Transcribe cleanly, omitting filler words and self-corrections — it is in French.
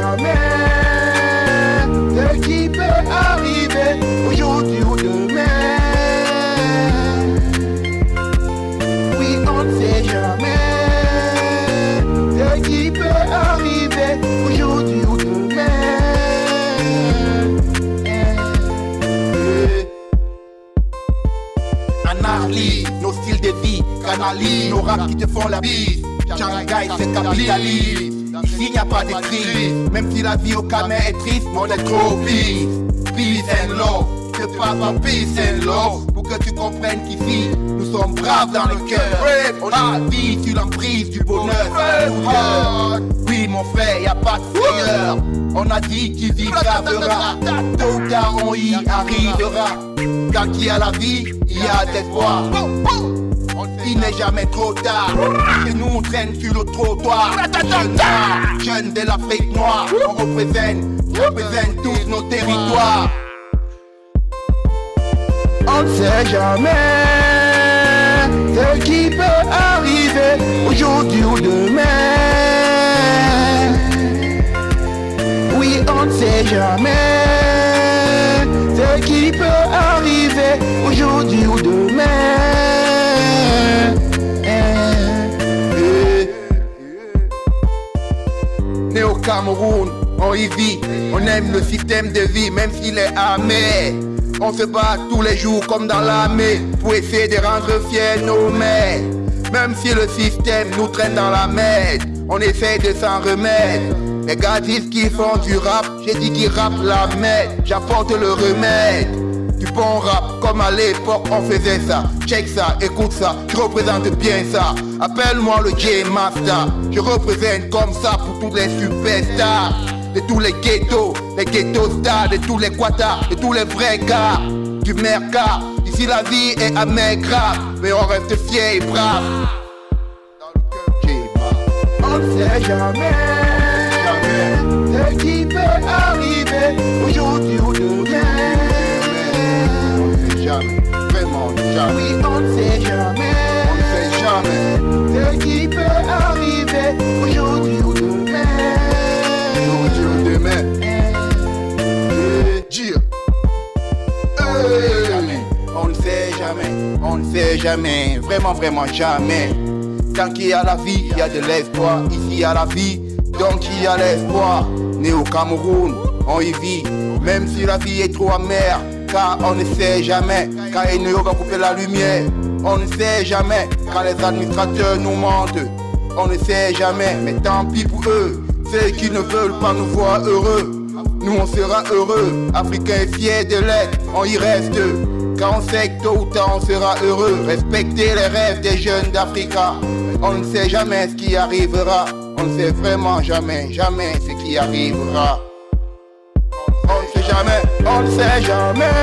jamais ce qui peut arriver aujourd'hui ou demain. Oui, on ne sait jamais ce qui peut arriver aujourd'hui ou demain. Analyse nos styles de vie, canalise nos raps qui te font la bise. Shanghai c'est capitaliste. Ici y a pas de crise, même si la vie au Camer est triste, mais on est trop peace. Peace and love, c'est pas peace and love. Pour que tu comprennes qu'ici, nous sommes braves dans le cœur. On a vie sur l'emprise du bonheur. Oui mon frère, y a pas de frayeur. On a dit qu'il y gravera. Tôt ou tard on y arrivera. Quand il y a la vie, il y a l'espoir. Il n'est jamais trop tard. Et nous on traîne sur le trottoir. Jeunes de l'Afrique noire. On représente tous nos territoires. On ne sait jamais ce qui peut arriver aujourd'hui ou demain. Oui, on ne sait jamais ce qui peut arriver aujourd'hui ou demain. Né au Cameroun, on y vit, on aime le système de vie même s'il est amer. On se bat tous les jours comme dans l'armée pour essayer de rendre fiers nos mères. Même si le système nous traîne dans la merde, on essaie de s'en remettre. Les gars disent qu'ils font du rap, j'ai dit qu'ils rappent la merde, j'apporte le remède. Du bon rap, comme à l'époque on faisait ça. Check ça, écoute ça, je représente bien ça. Appelle-moi le J-Master, je représente comme ça pour tous les superstars. De tous les ghettos stars, de tous les quatas, de tous les vrais gars du mercat. Ici la vie est amère grave, mais on reste fiers et braves. On ne sait jamais ce qui peut arriver aujourd'hui ou demain. On ne sait jamais, vraiment jamais. Oui, on ne sait jamais. On ne sait jamais ce qui peut arriver aujourd'hui ou demain. Aujourd'hui ou demain. On ne sait jamais, on ne sait jamais, vraiment jamais. Tant qu'il y a la vie, il y a de l'espoir. Ici il y a la vie, donc il y a l'espoir. Né au Cameroun, on y vit, même si la vie est trop amère. Car on ne sait jamais, quand Ennio va couper la lumière. On ne sait jamais, quand les administrateurs nous mentent. On ne sait jamais, mais tant pis pour eux, ceux qui ne veulent pas nous voir heureux. Nous on sera heureux, Africains fiers de l'être, on y reste. Car on sait que tôt ou tard on sera heureux. Respecter les rêves des jeunes d'Africa. On ne sait jamais ce qui arrivera. On ne sait vraiment jamais ce qui arrivera. On ne sait jamais, on ne sait jamais